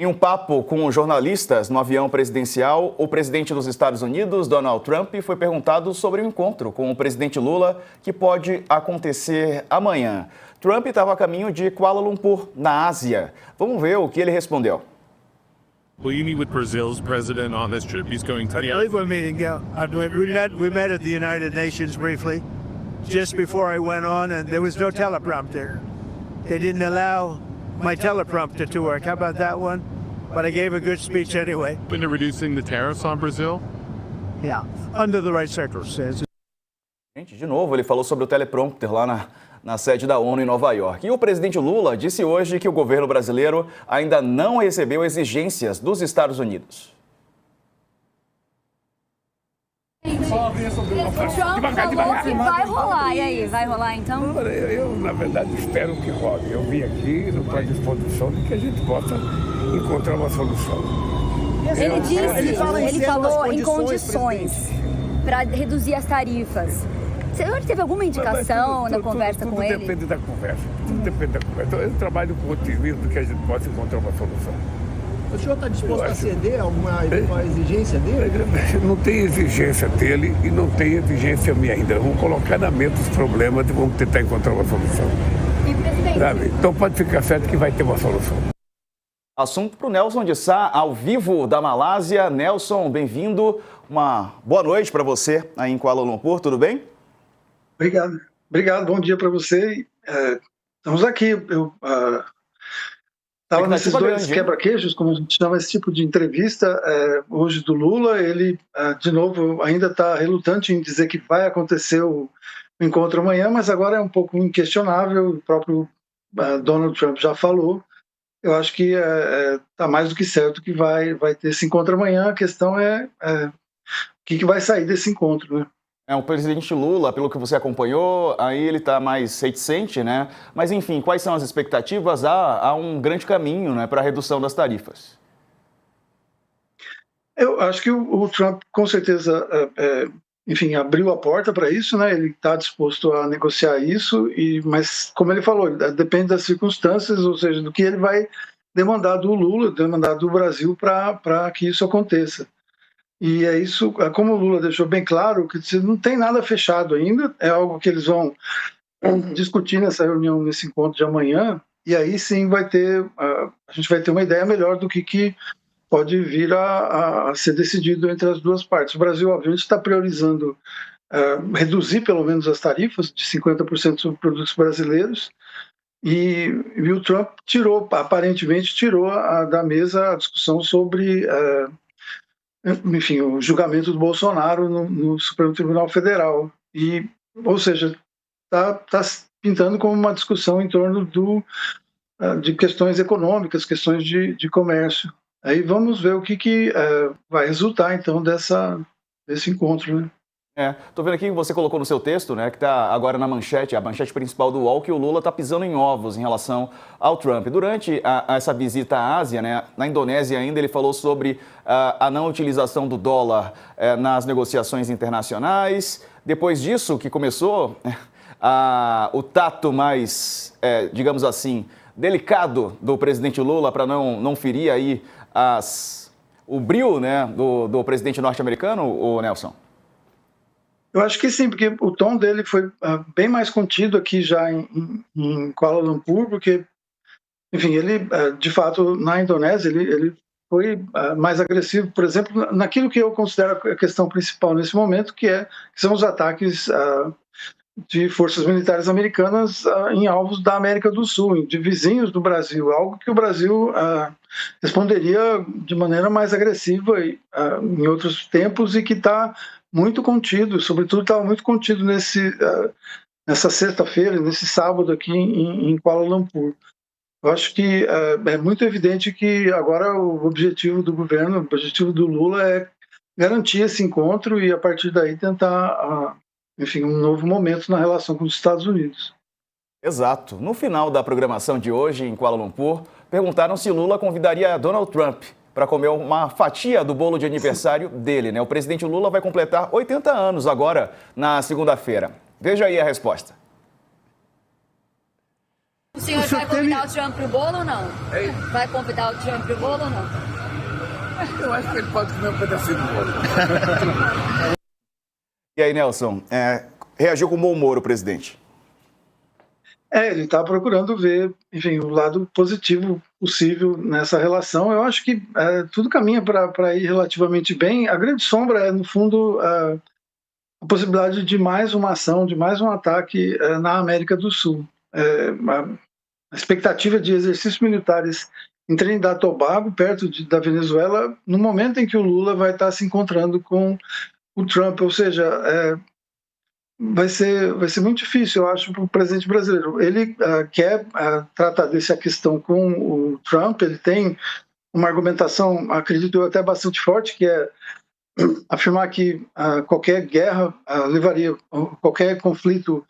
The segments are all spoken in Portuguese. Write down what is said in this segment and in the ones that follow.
Em um papo com jornalistas no avião presidencial, o presidente dos Estados Unidos, Donald Trump, foi perguntado sobre o encontro com o presidente Lula, que pode acontecer amanhã. Trump estava a caminho de Kuala Lumpur, na Ásia. Vamos ver o que ele respondeu. Will you meet with Brazil's president on this trip? He's going to. I believe we're meeting. Yeah, we met at the United Nations briefly, just before I went on, and there was no teleprompter. They didn't allow my teleprompter to work. How about that one? But I gave a good speech anyway. Into reducing the tariffs on Brazil? Yeah, under the right circumstances. Gente, de novo, ele falou sobre o teleprompter lá na sede da ONU em Nova York. E o presidente Lula disse hoje que o governo brasileiro ainda não recebeu exigências dos Estados Unidos. O Trump falou que vai rolar, e aí, vai rolar então? Eu, na verdade, espero que role. Eu vim aqui, não estou à disposição de que a gente possa encontrar uma solução. Ele falou em condições para reduzir as tarifas. Você teve alguma indicação na conversa com ele? Tudo depende da conversa. Tudo depende da conversa. Eu trabalho com otimismo de que a gente possa encontrar uma solução. O senhor está disposto a ceder a alguma exigência dele? Não tem exigência dele e não tem exigência minha ainda. Vamos colocar na mente os problemas e vamos tentar encontrar uma solução. E, presidente? Sabe? Então pode ficar certo que vai ter uma solução. Assunto para o Nelson de Sá, ao vivo da Malásia. Nelson, bem-vindo. Uma boa noite para você aí em Kuala Lumpur, tudo bem? Obrigado, bom dia para você. Estamos aqui. Eu estava nesses dois quebra-queixos, como a gente chama esse tipo de entrevista, hoje do Lula. Ele, de novo, ainda está relutante em dizer que vai acontecer o encontro amanhã, mas agora é um pouco inquestionável, o próprio Donald Trump já falou. Eu acho que está mais do que certo que vai ter esse encontro amanhã. A questão é o que vai sair desse encontro, né? O presidente Lula, pelo que você acompanhou, aí ele está mais reticente, né? Mas, enfim, quais são as expectativas? Há um grande caminho, né, para a redução das tarifas. Eu acho que o Trump, com certeza, enfim, abriu a porta para isso, né? Ele está disposto a negociar isso, mas, como ele falou, depende das circunstâncias, ou seja, do que ele vai demandar do Lula, demandar do Brasil para que isso aconteça. E é isso, como o Lula deixou bem claro, que não tem nada fechado ainda, é algo que eles vão discutir nessa reunião, nesse encontro de amanhã, e aí sim a gente vai ter uma ideia melhor do que pode vir a ser decidido entre as duas partes. O Brasil, obviamente, está priorizando reduzir pelo menos as tarifas de 50% sobre produtos brasileiros, e o Trump aparentemente tirou da mesa a discussão sobre enfim, o julgamento do Bolsonaro no Supremo Tribunal Federal. Ou seja, está pintando como uma discussão em torno de questões econômicas, questões de comércio. Aí vamos ver o que vai resultar, então, desse encontro, né? Estou vendo aqui que você colocou no seu texto, né, que está agora na manchete, a manchete principal do UOL, que o Lula está pisando em ovos em relação ao Trump. Durante essa visita à Ásia, né, na Indonésia ainda, ele falou sobre a não utilização do dólar nas negociações internacionais. Depois disso, que começou o tato mais, digamos assim, delicado do presidente Lula para não ferir aí o brio, né, do presidente norte-americano, o Nelson? Eu acho que sim, porque o tom dele foi bem mais contido aqui já em Kuala Lumpur, porque, enfim, ele, de fato, na Indonésia, ele foi mais agressivo, por exemplo, naquilo que eu considero a questão principal nesse momento, que são os ataques de forças militares americanas em alvos da América do Sul, de vizinhos do Brasil, algo que o Brasil responderia de maneira mais agressiva em outros tempos e que está muito contido, sobretudo estava muito contido nessa sexta-feira, nesse sábado aqui em Kuala Lumpur. Eu acho que é muito evidente que agora o objetivo do governo, o objetivo do Lula é garantir esse encontro e a partir daí tentar, enfim, um novo momento na relação com os Estados Unidos. Exato. No final da programação de hoje em Kuala Lumpur, perguntaram se Lula convidaria Donald Trump para comer uma fatia do bolo de aniversário dele, né? O presidente Lula vai completar 80 anos agora, na segunda-feira. Veja aí a resposta. senhor vai convidar o Trump pro bolo ou não? Vai convidar o Trump pro bolo ou não? Eu acho que ele pode comer um pedacinho do bolo. E aí, Nelson, reagiu com bom humor o presidente? Ele está procurando ver, enfim, o lado positivo possível nessa relação. Eu acho que tudo caminha para ir relativamente bem. A grande sombra é, no fundo, a possibilidade de mais uma ação, de mais um ataque na América do Sul. A expectativa de exercícios militares em Trinidad e Tobago, perto da Venezuela, no momento em que o Lula vai estar se encontrando com o Trump, ou seja, vai ser muito difícil, eu acho, para o presidente brasileiro. Ele quer tratar dessa questão com o Trump, ele tem uma argumentação, acredito eu, até bastante forte, que é afirmar que qualquer guerra qualquer conflito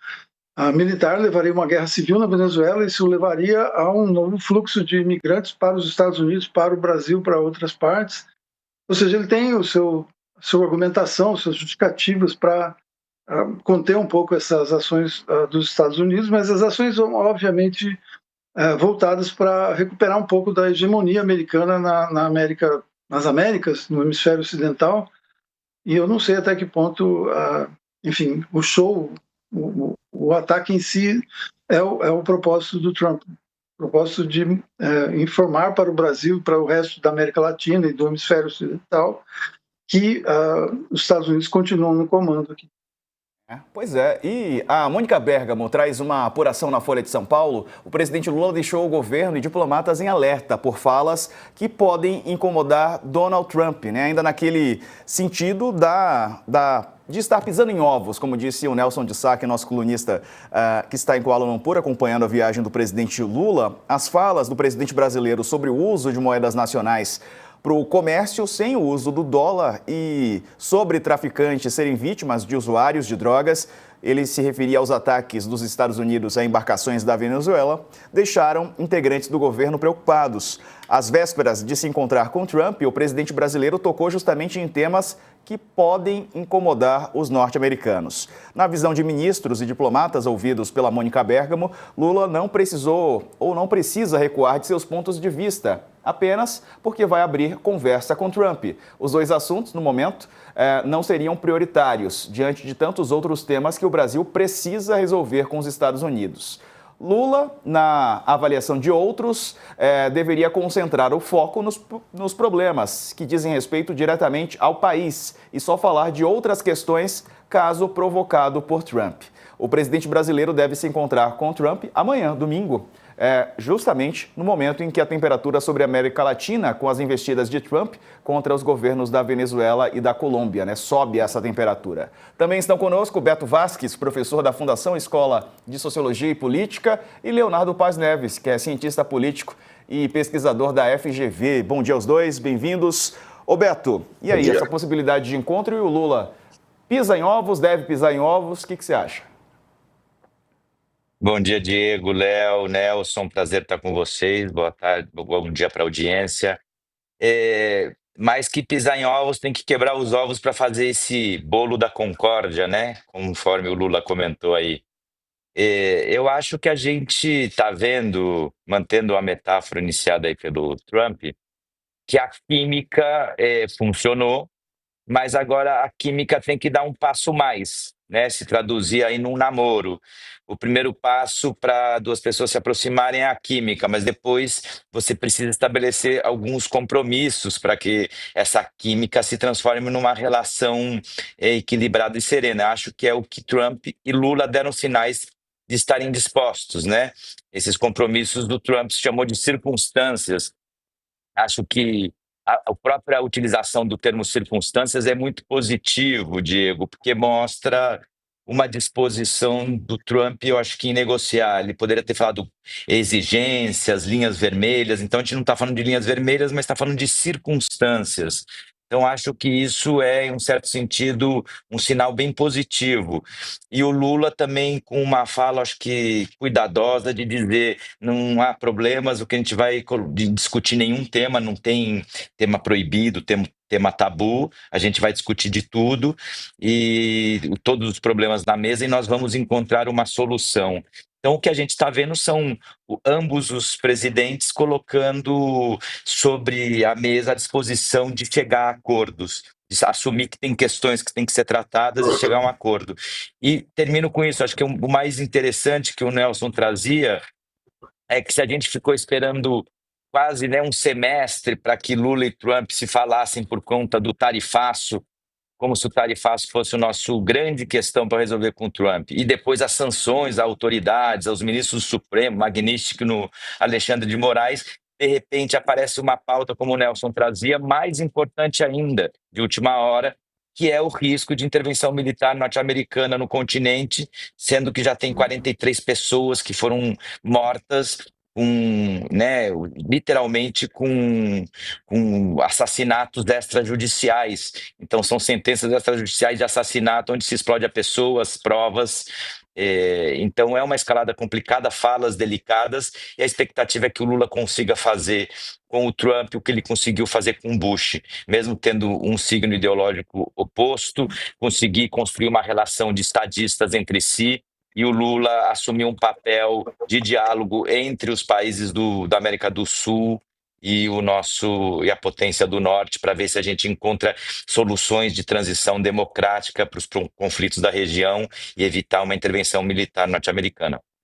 militar levaria a uma guerra civil na Venezuela, e isso levaria a um novo fluxo de imigrantes para os Estados Unidos, para o Brasil, para outras partes. Ou seja, ele tem a sua argumentação, suas justificativas para conter um pouco essas ações dos Estados Unidos, mas as ações são, obviamente, voltadas para recuperar um pouco da hegemonia americana nas Américas, no hemisfério ocidental, e eu não sei até que ponto, enfim, o show, o ataque em si é o propósito do Trump, o propósito de informar para o Brasil, para o resto da América Latina e do hemisfério ocidental, que os Estados Unidos continuam no comando aqui. Pois é, e a Mônica Bergamo traz uma apuração na Folha de São Paulo. O presidente Lula deixou o governo e diplomatas em alerta por falas que podem incomodar Donald Trump, né? Ainda naquele sentido de estar pisando em ovos, como disse o Nelson de Sá, que é nosso colunista que está em Kuala Lumpur acompanhando a viagem do presidente Lula. As falas do presidente brasileiro sobre o uso de moedas nacionais para o comércio sem o uso do dólar e sobre traficantes serem vítimas de usuários de drogas, ele se referia aos ataques dos Estados Unidos a embarcações da Venezuela, deixaram integrantes do governo preocupados. Às vésperas de se encontrar com Trump, o presidente brasileiro tocou justamente em temas que podem incomodar os norte-americanos. Na visão de ministros e diplomatas ouvidos pela Mônica Bergamo, Lula não precisou ou não precisa recuar de seus pontos de vista, apenas porque vai abrir conversa com Trump. Os dois assuntos, no momento, não seriam prioritários, diante de tantos outros temas que o Brasil precisa resolver com os Estados Unidos. Lula, na avaliação de outros, deveria concentrar o foco nos problemas que dizem respeito diretamente ao país e só falar de outras questões caso provocado por Trump. O presidente brasileiro deve se encontrar com Trump amanhã, domingo, justamente no momento em que a temperatura sobre a América Latina, com as investidas de Trump contra os governos da Venezuela e da Colômbia, sobe essa temperatura. Também estão conosco Beto Vasques, professor da Fundação Escola de Sociologia e Política, e Leonardo Paz Neves, que é cientista político e pesquisador da FGV. Bom dia aos dois, bem-vindos. Ô Beto, e aí, essa possibilidade de encontro, e o Lula pisa em ovos, deve pisar em ovos, o que você acha? Bom dia, Diego, Léo, Nelson, prazer estar com vocês. Boa tarde, bom dia para a audiência. Mais que pisar em ovos, tem que quebrar os ovos para fazer esse bolo da concórdia, né? Conforme o Lula comentou aí. Eu acho que a gente está vendo, mantendo a metáfora iniciada aí pelo Trump, que a química funcionou, mas agora a química tem que dar um passo mais, né? Se traduzir aí num namoro. O primeiro passo para duas pessoas se aproximarem é a química, mas depois você precisa estabelecer alguns compromissos para que essa química se transforme numa relação equilibrada e serena. Acho que é o que Trump e Lula deram sinais de estarem dispostos, né? Esses compromissos do Trump se chamou de circunstâncias. Acho que a própria utilização do termo circunstâncias é muito positivo, Diego, porque mostra uma disposição do Trump, eu acho que em negociar. Ele poderia ter falado exigências, linhas vermelhas, então a gente não está falando de linhas vermelhas, mas está falando de circunstâncias. Então, acho que isso é, em um certo sentido, um sinal bem positivo. E o Lula também com uma fala, acho que cuidadosa, de dizer não há problemas, o que a gente vai discutir nenhum tema, não tem tema proibido, tema tabu, a gente vai discutir de tudo e todos os problemas na mesa e nós vamos encontrar uma solução. Então, o que a gente está vendo são ambos os presidentes colocando sobre a mesa a disposição de chegar a acordos, de assumir que tem questões que têm que ser tratadas e chegar a um acordo. E termino com isso, acho que o mais interessante que o Nelson trazia é que se a gente ficou esperando quase, né, um semestre para que Lula e Trump se falassem por conta do tarifaço, como se o tarifaço fosse o nosso grande questão para resolver com o Trump. E depois as sanções a autoridades, aos ministros do Supremo, Magnífico no Alexandre de Moraes, de repente aparece uma pauta, como o Nelson trazia, mais importante ainda, de última hora, que é o risco de intervenção militar norte-americana no continente, sendo que já tem 43 pessoas que foram mortas né, literalmente com assassinatos extrajudiciais. Então, são sentenças extrajudiciais de assassinato onde se explode a pessoa, as provas. Então, é uma escalada complicada, falas delicadas, e a expectativa é que o Lula consiga fazer com o Trump o que ele conseguiu fazer com o Bush, mesmo tendo um signo ideológico oposto, conseguir construir uma relação de estadistas entre si, e o Lula assumiu um papel de diálogo entre os países da América do Sul e a potência do Norte, para ver se a gente encontra soluções de transição democrática para os conflitos da região e evitar uma intervenção militar norte-americana.